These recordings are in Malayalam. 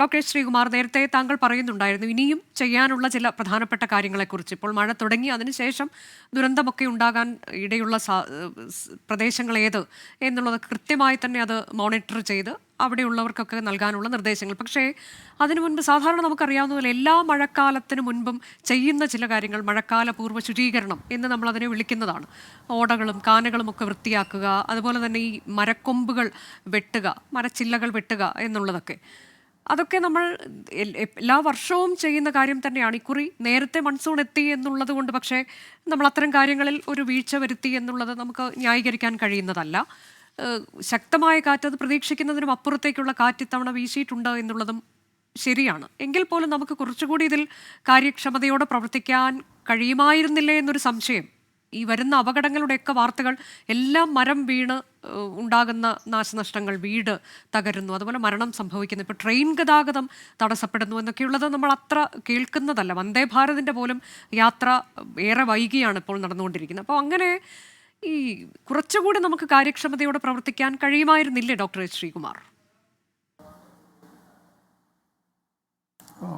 ഡോക്ടർ ശ്രീകുമാർ, നേരത്തെ താങ്കൾ പറയുന്നുണ്ടായിരുന്നു ഇനിയും ചെയ്യാനുള്ള ചില പ്രധാനപ്പെട്ട കാര്യങ്ങളെക്കുറിച്ച്. ഇപ്പോൾ മഴ തുടങ്ങി, അതിനുശേഷം ദുരന്തമൊക്കെ ഉണ്ടാകാൻ ഇടയുള്ള പ്രദേശങ്ങൾ ഏത് എന്നുള്ളത് കൃത്യമായി തന്നെ അത് മോണിറ്റർ ചെയ്ത് അവിടെയുള്ളവർക്കൊക്കെ നൽകാനുള്ള നിർദ്ദേശങ്ങൾ. പക്ഷേ അതിനു മുൻപ് സാധാരണ നമുക്കറിയാവുന്ന പോലെ എല്ലാ മഴക്കാലത്തിനു മുൻപും ചെയ്യുന്ന ചില കാര്യങ്ങൾ മഴക്കാല പൂർവ്വ ശുചീകരണം എന്ന് നമ്മൾ അതിനെ വിളിക്കുന്നതാണ്. ഓടകളും കാനകളും ഒക്കെ വൃത്തിയാക്കുക, അതുപോലെ തന്നെ ഈ മരക്കൊമ്പുകൾ വെട്ടുക, മരച്ചില്ലകൾ വെട്ടുക എന്നുള്ളതൊക്കെ അതൊക്കെ നമ്മൾ എല്ലാ വർഷവും ചെയ്യുന്ന കാര്യം തന്നെയാണ്. ഇക്കുറി നേരത്തെ മൺസൂൺ എത്തി എന്നുള്ളത് കൊണ്ട് പക്ഷേ നമ്മൾ അത്തരം കാര്യങ്ങളിൽ ഒരു വീഴ്ച വരുത്തി എന്നുള്ളത് നമുക്ക് ന്യായീകരിക്കാൻ കഴിയുന്നതല്ല. ശക്തമായ കാറ്റ്, അത് പ്രതീക്ഷിക്കുന്നതിനും അപ്പുറത്തേക്കുള്ള കാറ്റ് ഇത്തവണ വീശിയിട്ടുണ്ട് എന്നുള്ളതും ശരിയാണ്. എങ്കിൽ പോലും നമുക്ക് കുറച്ചുകൂടി ഇതിൽ കാര്യക്ഷമതയോടെ പ്രവർത്തിക്കാൻ കഴിയുമായിരുന്നില്ലേ എന്നൊരു സംശയം. ഈ വരുന്ന അപകടങ്ങളുടെയൊക്കെ വാർത്തകൾ എല്ലാം മരം വീണ് ഉണ്ടാകുന്ന നാശനഷ്ടങ്ങൾ, വീട് തകരുന്നു, അതുപോലെ മരണം സംഭവിക്കുന്നു, ഇപ്പോൾ ട്രെയിൻ ഗതാഗതം തടസ്സപ്പെടുന്നു എന്നൊക്കെയുള്ളത് നമ്മൾ അത്ര കേൾക്കുന്നതല്ല. വന്ദേ ഭാരതിൻ്റെ പോലും യാത്ര ഏറെ വൈകിയാണ് ഇപ്പോൾ നടന്നുകൊണ്ടിരിക്കുന്നത്. അപ്പോൾ അങ്ങനെ ഈ കുറച്ചുകൂടി നമുക്ക് കാര്യക്ഷമതയോടെ പ്രവർത്തിക്കാൻ കഴിയുമായിരുന്നില്ലേ ഡോക്ടർ ശ്രീകുമാർ?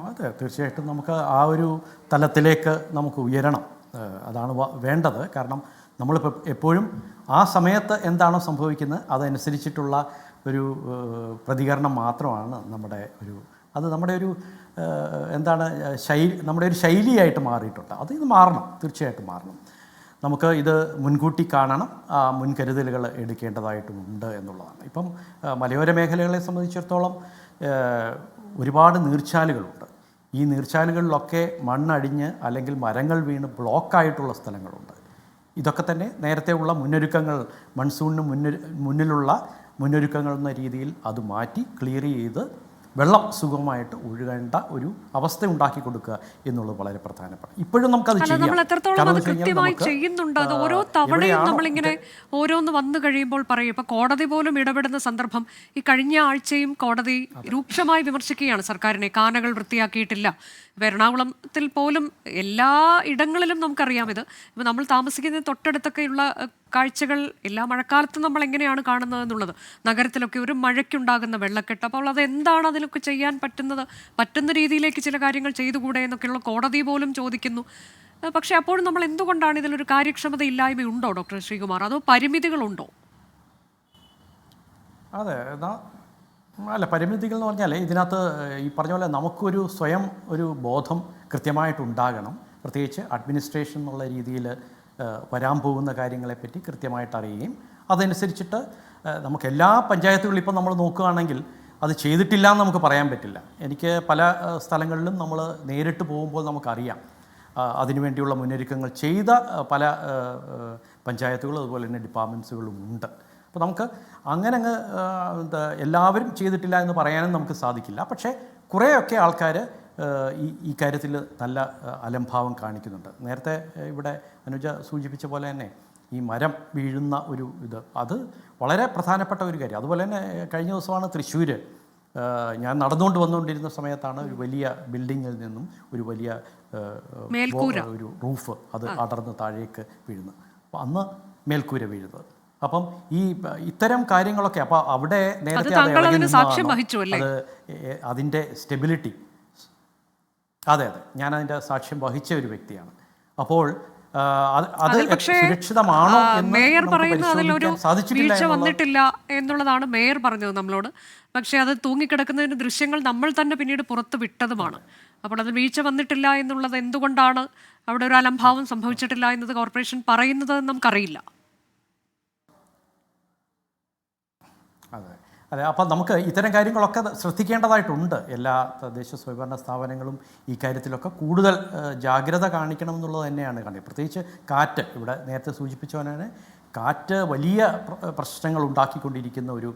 അതെ, തീർച്ചയായിട്ടും നമുക്ക് ആ ഒരു തലത്തിലേക്ക് നമുക്ക് ഉയരണം. അതാണ് വേണ്ടത്. കാരണം നമ്മളിപ്പോൾ എപ്പോഴും ആ സമയത്ത് എന്താണോ സംഭവിക്കുന്നത് അതനുസരിച്ചിട്ടുള്ള ഒരു പ്രതികരണം മാത്രമാണ് നമ്മുടെ ഒരു എന്താണ് നമ്മുടെ ഒരു ശൈലിയായിട്ട് മാറിയിട്ടുണ്ട്. ഇത് മാറണം, തീർച്ചയായിട്ടും മാറണം. നമുക്ക് ഇത് മുൻകൂട്ടി കാണണം, മുൻകരുതലുകൾ എടുക്കേണ്ടതായിട്ടുമുണ്ട് എന്നുള്ളതാണ്. ഇപ്പം മലയോര മേഖലകളെ സംബന്ധിച്ചിടത്തോളം ഒരുപാട് നീർച്ചാലുകളുണ്ട്. ഈ നീർച്ചാലുകളിലൊക്കെ മണ്ണടിഞ്ഞ് അല്ലെങ്കിൽ മരങ്ങൾ വീണ് ബ്ലോക്കായിട്ടുള്ള സ്ഥലങ്ങളുണ്ട്. ഇതൊക്കെ തന്നെ നേരത്തെ ഉള്ള മുന്നൊരുക്കങ്ങൾ, മൺസൂണിന് മുന്നിലുള്ള മുന്നൊരുക്കങ്ങൾ എന്ന രീതിയിൽ അത് മാറ്റി ക്ലിയർ ചെയ്ത് വെള്ളം സുഗമമായിട്ട് ഒഴുകേണ്ട ഒരു അവസ്ഥ ഉണ്ടാക്കി കൊടുക്കുക എന്നുള്ളത് വളരെ പ്രധാനപ്പെട്ട. ഇപ്പോഴും നമുക്കത് ചെയ്യുന്നുണ്ട്. അത് ഓരോ തവണയും നമ്മളിങ്ങനെ ഓരോന്ന് വന്നു കഴിയുമ്പോൾ പറയും. ഇപ്പൊ കോടതി പോലും ഇടപെടുന്ന സന്ദർഭം ഈ കഴിഞ്ഞ ആഴ്ചയും കോടതി രൂക്ഷമായി വിമർശിക്കുകയാണ് സർക്കാരിനെ. കാനകൾ വൃത്തിയാക്കിയിട്ടില്ല. ഇപ്പം എറണാകുളത്തിൽ പോലും എല്ലാ ഇടങ്ങളിലും നമുക്കറിയാം ഇത്. ഇപ്പം നമ്മൾ താമസിക്കുന്ന തൊട്ടടുത്തൊക്കെയുള്ള കാഴ്ചകൾ എല്ലാ മഴക്കാലത്തും നമ്മൾ എങ്ങനെയാണ് കാണുന്നത് എന്നുള്ളത്. നഗരത്തിലൊക്കെ ഒരു മഴയ്ക്കുണ്ടാകുന്ന വെള്ളക്കെട്ട്. അപ്പോൾ അത് എന്താണ് അതിലൊക്കെ ചെയ്യാൻ പറ്റുന്ന രീതിയിലേക്ക് ചില കാര്യങ്ങൾ ചെയ്തുകൂടെ എന്നൊക്കെയുള്ള കോടതി പോലും ചോദിക്കുന്നു. പക്ഷേ അപ്പോഴും നമ്മൾ എന്തുകൊണ്ടാണ് ഇതിലൊരു കാര്യക്ഷമത ഇല്ലായ്മയുണ്ടോ ഡോക്ടർ ശ്രീകുമാർ? അതോ പരിമിതികളുണ്ടോ? അതെ, അല്ല, പരിമിതികൾ എന്ന് പറഞ്ഞാൽ ഇതിനകത്ത് ഈ പറഞ്ഞ പോലെ നമുക്കൊരു സ്വയം ഒരു ബോധം കൃത്യമായിട്ടുണ്ടാകണം. പ്രത്യേകിച്ച് അഡ്മിനിസ്ട്രേഷൻ എന്നുള്ള രീതിയിൽ വരാൻ പോകുന്ന കാര്യങ്ങളെപ്പറ്റി കൃത്യമായിട്ട് അറിയുകയും അതനുസരിച്ചിട്ട് നമുക്ക് എല്ലാ പഞ്ചായത്തുകളിലും ഇപ്പം നമ്മൾ നോക്കുകയാണെങ്കിൽ അത് ചെയ്തിട്ടില്ല എന്ന് നമുക്ക് പറയാൻ പറ്റില്ല. എനിക്ക് പല സ്ഥലങ്ങളിലും നമ്മൾ നേരിട്ട് പോകുമ്പോൾ നമുക്കറിയാം അതിനുവേണ്ടിയുള്ള മുന്നൊരുക്കങ്ങൾ ചെയ്ത പല പഞ്ചായത്തുകളും അതുപോലെ തന്നെ ഡിപ്പാർട്ട്മെൻറ്റ്സുകളും ഉണ്ട്. അപ്പോൾ നമുക്ക് അങ്ങനെ എല്ലാവരും ചെയ്തിട്ടില്ല എന്ന് പറയാനും നമുക്ക് സാധിക്കില്ല. പക്ഷേ കുറേയൊക്കെ ആൾക്കാർ ഈ കാര്യത്തിൽ നല്ല അലംഭാവം കാണിക്കുന്നുണ്ട്. നേരത്തെ ഇവിടെ അനുജ സൂചിപ്പിച്ച പോലെ തന്നെ ഈ മരം വീഴുന്ന അത് വളരെ പ്രധാനപ്പെട്ട ഒരു കാര്യം. അതുപോലെ തന്നെ കഴിഞ്ഞ ദിവസമാണ് തൃശ്ശൂർ ഞാൻ നടന്നുകൊണ്ട് വന്നുകൊണ്ടിരുന്ന സമയത്താണ് ഒരു വലിയ ബിൽഡിങ്ങിൽ നിന്നും ഒരു വലിയ ഒരു റൂഫ് അത് അടർന്ന് താഴേക്ക് വീഴുന്നത്. അപ്പോൾ അന്ന് മേൽക്കൂര വീഴുന്നത്. അപ്പം ഇത്തരം കാര്യങ്ങളൊക്കെ അപ്പോൾ അവിടെ നേരത്തെ അതിൻ്റെ സ്റ്റെബിലിറ്റി, അതെ ഞാൻ അതിൻ്റെ സാക്ഷ്യം വഹിച്ച ഒരു വ്യക്തിയാണ്. അപ്പോൾ അത് സുരക്ഷിതമാണോ മേയർ പറയുന്നത് അതിലൊരു വീഴ്ച വന്നിട്ടില്ല എന്നുള്ളതാണ് മേയർ പറഞ്ഞത് നമ്മളോട്. പക്ഷേ അത് തൂങ്ങിക്കിടക്കുന്നതിന് ദൃശ്യങ്ങൾ നമ്മൾ തന്നെ പിന്നീട് പുറത്ത് വിട്ടതുമാണ്. അപ്പോൾ അത് വീഴ്ച വന്നിട്ടില്ല എന്നുള്ളത് എന്തുകൊണ്ടാണ് അവിടെ ഒരു അലംഭാവം സംഭവിച്ചിട്ടില്ല എന്നത് കോർപ്പറേഷൻ പറയുന്നത് നമുക്കറിയില്ല. അതെ, അപ്പം നമുക്ക് ഇത്തരം കാര്യങ്ങളൊക്കെ ശ്രദ്ധിക്കേണ്ടതായിട്ടുണ്ട്. എല്ലാ തദ്ദേശ സ്വയംഭരണ സ്ഥാപനങ്ങളും ഈ കാര്യത്തിലൊക്കെ കൂടുതൽ ജാഗ്രത കാണിക്കണം എന്നുള്ളത് തന്നെയാണ് കാണുന്നത്. പ്രത്യേകിച്ച് കാറ്റ്, ഇവിടെ നേരത്തെ സൂചിപ്പിച്ചവനാണ്, കാറ്റ് വലിയ പ്രശ്നങ്ങൾ ഉണ്ടാക്കിക്കൊണ്ടിരിക്കുന്ന ഒരു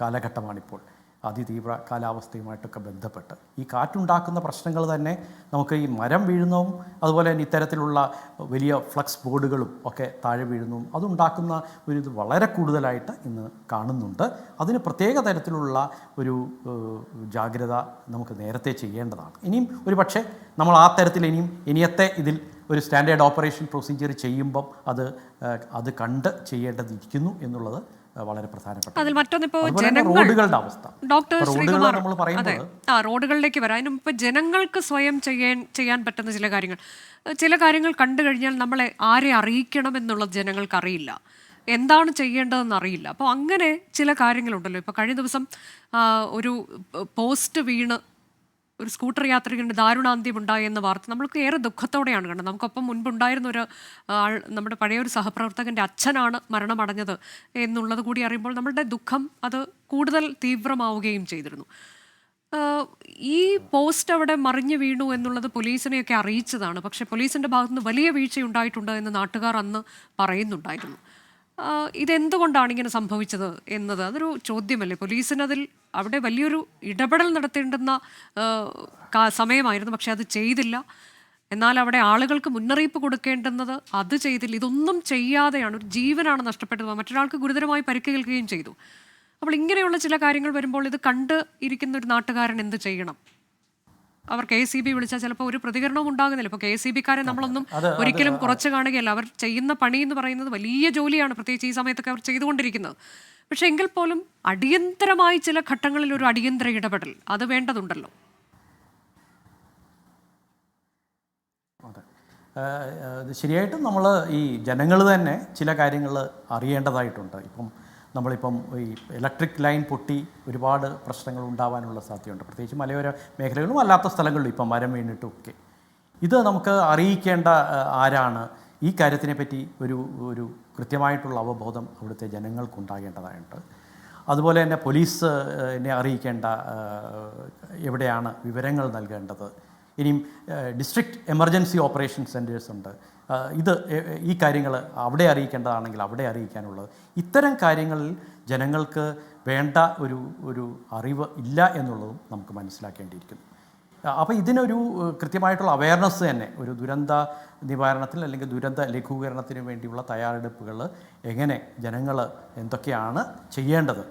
കാലഘട്ടമാണിപ്പോൾ. അതിതീവ്ര കാലാവസ്ഥയുമായിട്ടൊക്കെ ബന്ധപ്പെട്ട് ഈ കാറ്റുണ്ടാക്കുന്ന പ്രശ്നങ്ങൾ തന്നെ നമുക്ക് ഈ മരം വീഴുന്നതും അതുപോലെ തന്നെ ഇത്തരത്തിലുള്ള വലിയ ഫ്ലക്സ് ബോർഡുകളും ഒക്കെ താഴെ വീഴുന്നതും അതുണ്ടാക്കുന്ന ഇത് വളരെ കൂടുതലായിട്ട് ഇന്ന് കാണുന്നുണ്ട്. അതിന് പ്രത്യേക തരത്തിലുള്ള ഒരു ജാഗ്രത നമുക്ക് നേരത്തെ ചെയ്യേണ്ടതാണ്. ഇനിയും ഒരു പക്ഷേ നമ്മൾ ആ തരത്തിൽ ഇനിയത്തെ ഇതിൽ ഒരു സ്റ്റാൻഡേർഡ് ഓപ്പറേഷൻ പ്രൊസീജിയർ ചെയ്യുമ്പം അത് കണ്ട് ചെയ്യേണ്ടതിരിക്കുന്നു എന്നുള്ളത് വളരെ പ്രധാനപ്പെട്ട. അതിൽ മറ്റൊന്നിപ്പോൾ അതുപോലെ തന്നെ ജനങ്ങൾ റോഡുകളുടെ അവസ്ഥ. ഡോക്ടർ ഇപ്പോൾ റോഡുകൾ ശ്രീകുമാർ നമ്മൾ അതെ പറയുമ്പോൾ റോഡുകളിലേക്ക് വരാം. അതിനും ഇപ്പം ജനങ്ങൾക്ക് സ്വയം ചെയ്യാൻ പറ്റുന്ന ചില കാര്യങ്ങൾ കണ്ടു കഴിഞ്ഞാൽ നമ്മളെ ആരെ അറിയിക്കണം എന്നുള്ളത് ജനങ്ങൾക്ക് അറിയില്ല, എന്താണ് ചെയ്യേണ്ടതെന്ന് അറിയില്ല. അപ്പോൾ അങ്ങനെ ചില കാര്യങ്ങളുണ്ടല്ലോ. ഇപ്പോൾ കഴിഞ്ഞ ദിവസം ഒരു പോസ്റ്റ് വീണ് ഒരു സ്കൂട്ടർ യാത്രികൻ്റെ ദാരുണാന്ത്യം ഉണ്ടായി എന്ന വാർത്ത നമ്മൾക്ക് ഏറെ ദുഃഖത്തോടെയാണ് കണ്ടത്. നമുക്കൊപ്പം മുൻപുണ്ടായിരുന്ന ഒരു ആൾ, നമ്മുടെ പഴയ ഒരു സഹപ്രവർത്തകൻ്റെ അച്ഛനാണ് മരണമടഞ്ഞത് എന്നുള്ളത് കൂടി അറിയുമ്പോൾ നമ്മളുടെ ദുഃഖം അത് കൂടുതൽ തീവ്രമാവുകയും ചെയ്തിരുന്നു. ഈ പോസ്റ്റ് അവിടെ മറിഞ്ഞു വീണു എന്നുള്ളത് പോലീസിനെയൊക്കെ അറിയിച്ചതാണ്. പക്ഷേ പോലീസിൻ്റെ ഭാഗത്തുനിന്ന് വലിയ വീഴ്ചയുണ്ടായിട്ടുണ്ട് എന്ന് നാട്ടുകാർ അന്ന് പറയുന്നുണ്ടായിരുന്നു. ഇതെന്തുകൊണ്ടാണ് ഇങ്ങനെ സംഭവിച്ചത് എന്നത് അതൊരു ചോദ്യമല്ലേ? പോലീസിനതിൽ അവിടെ വലിയൊരു ഇടപെടൽ നടത്തേണ്ടുന്ന സമയമായിരുന്നു, പക്ഷെ അത് ചെയ്തില്ല. എന്നാൽ അവിടെ ആളുകൾക്ക് മുന്നറിയിപ്പ് കൊടുക്കേണ്ടുന്നത് അത് ചെയ്തില്ല. ഇതൊന്നും ചെയ്യാതെയാണ്, ഒരു ജീവനാണ് നഷ്ടപ്പെട്ടത്, മറ്റൊരാൾക്ക് ഗുരുതരമായി പരിക്കേൽക്കുകയും ചെയ്തു. അപ്പോൾ ഇങ്ങനെയുള്ള ചില കാര്യങ്ങൾ വരുമ്പോൾ ഇത് കണ്ട് ഇരിക്കുന്ന ഒരു നാട്ടുകാരൻ എന്ത് ചെയ്യണം? അവർ KSEB വിളിച്ചാൽ ചിലപ്പോൾ ഒരു പ്രതികരണവും ഉണ്ടാകുന്നില്ല. ഇപ്പോൾ KSEBക്കാരെ നമ്മളൊന്നും ഒരിക്കലും കുറച്ച് കാണുകയല്ല. അവർ ചെയ്യുന്ന പണി എന്ന് പറയുന്നത് വലിയ ജോലിയാണ്, പ്രത്യേകിച്ച് ഈ സമയത്തൊക്കെ അവർ ചെയ്തുകൊണ്ടിരിക്കുന്നത്. പക്ഷെ എങ്കിൽ പോലും അടിയന്തരമായി ചില ഘട്ടങ്ങളിൽ ഒരു അടിയന്തര ഇടപെടൽ അത് വേണ്ടതുണ്ടല്ലോ. ശരിയായിട്ടും നമ്മൾ ഈ ജനങ്ങൾ തന്നെ ചില കാര്യങ്ങൾ അറിയേണ്ടതായിട്ടുണ്ട്. നമ്മളിപ്പം ഈ ഇലക്ട്രിക് ലൈൻ പൊട്ടി ഒരുപാട് പ്രശ്നങ്ങൾ ഉണ്ടാവാനുള്ള സാധ്യതയുണ്ട്, പ്രത്യേകിച്ച് മലയോര മേഖലകളിലും അല്ലാത്ത സ്ഥലങ്ങളിലും ഇപ്പം മരം വീണിട്ടുമൊക്കെ. ഇത് നമുക്ക് അറിയിക്കേണ്ട ആരാണ്? ഈ കാര്യത്തിനെ പറ്റി ഒരു കൃത്യമായിട്ടുള്ള അവബോധം അവിടുത്തെ ജനങ്ങൾക്കുണ്ടാകേണ്ടതായിട്ട്. അതുപോലെ തന്നെ പോലീസിനെ അറിയിക്കേണ്ട എവിടെയാണ് വിവരങ്ങൾ നൽകേണ്ടത്. ഇനിയും ഡിസ്ട്രിക്ട് എമർജൻസി ഓപ്പറേഷൻ സെൻറ്റേഴ്സ് ഉണ്ട്. ഈ കാര്യങ്ങൾ അവിടെ അറിയിക്കേണ്ടതാണെങ്കിൽ അവിടെ അറിയിക്കാനുള്ളത്. ഇത്തരം കാര്യങ്ങളിൽ ജനങ്ങൾക്ക് വേണ്ട ഒരു അറിവ് ഇല്ല എന്നുള്ളതും നമുക്ക് മനസ്സിലാക്കേണ്ടിയിരിക്കുന്നു. അപ്പോൾ ഇതിനൊരു കൃത്യമായിട്ടുള്ള അവയർനെസ് തന്നെ ഒരു ദുരന്ത നിവാരണത്തിൽ അല്ലെങ്കിൽ ദുരന്ത ലഘൂകരണത്തിന് വേണ്ടിയുള്ള തയ്യാറെടുപ്പുകൾ എങ്ങനെ ജനങ്ങൾ എന്തൊക്കെയാണ് ചെയ്യേണ്ടത്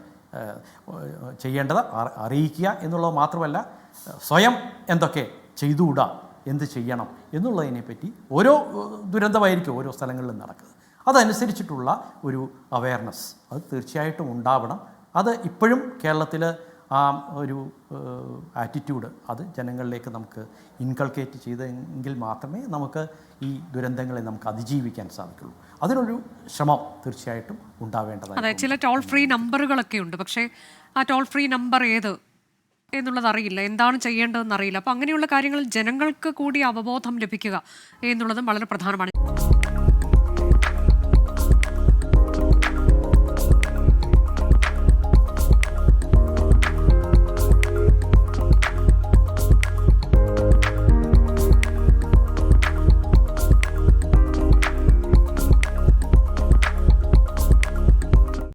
അറിയിക്കുക എന്നുള്ളത് മാത്രമല്ല, സ്വയം എന്തൊക്കെ ചെയ്തുകൂടാ, എന്ത് ചെയ്യണം എന്നുള്ളതിനെപ്പറ്റി ഓരോ ദുരന്തമായിരിക്കും ഓരോ സ്ഥലങ്ങളിലും നടക്കുന്നത്. അതനുസരിച്ചിട്ടുള്ള ഒരു അവയർനെസ് അത് തീർച്ചയായിട്ടും ഉണ്ടാവണം. അത് ഇപ്പോഴും കേരളത്തിൽ ആ ഒരു ആറ്റിറ്റ്യൂഡ് അത് ജനങ്ങളിലേക്ക് നമുക്ക് ഇൻകൾക്കേറ്റ് ചെയ്തെങ്കിൽ മാത്രമേ നമുക്ക് ഈ ദുരന്തങ്ങളെ നമുക്ക് അതിജീവിക്കാൻ സാധിക്കുള്ളൂ. അതിനൊരു ശ്രമം തീർച്ചയായിട്ടും ഉണ്ടാവേണ്ടതാണ്. അതെ, ചില ടോൾ ഫ്രീ നമ്പറുകളൊക്കെ ഉണ്ട്, പക്ഷേ ആ ടോൾ ഫ്രീ നമ്പർ ഏത് എന്നുള്ളത് അറിയില്ല, എന്താണ് ചെയ്യേണ്ടതെന്ന് അറിയില്ല. അപ്പോൾ അങ്ങനെയുള്ള കാര്യങ്ങളിൽ ജനങ്ങൾക്ക് കൂടി അവബോധം ലഭിക്കുക എന്നുള്ളതും വളരെ പ്രധാനമാണ്.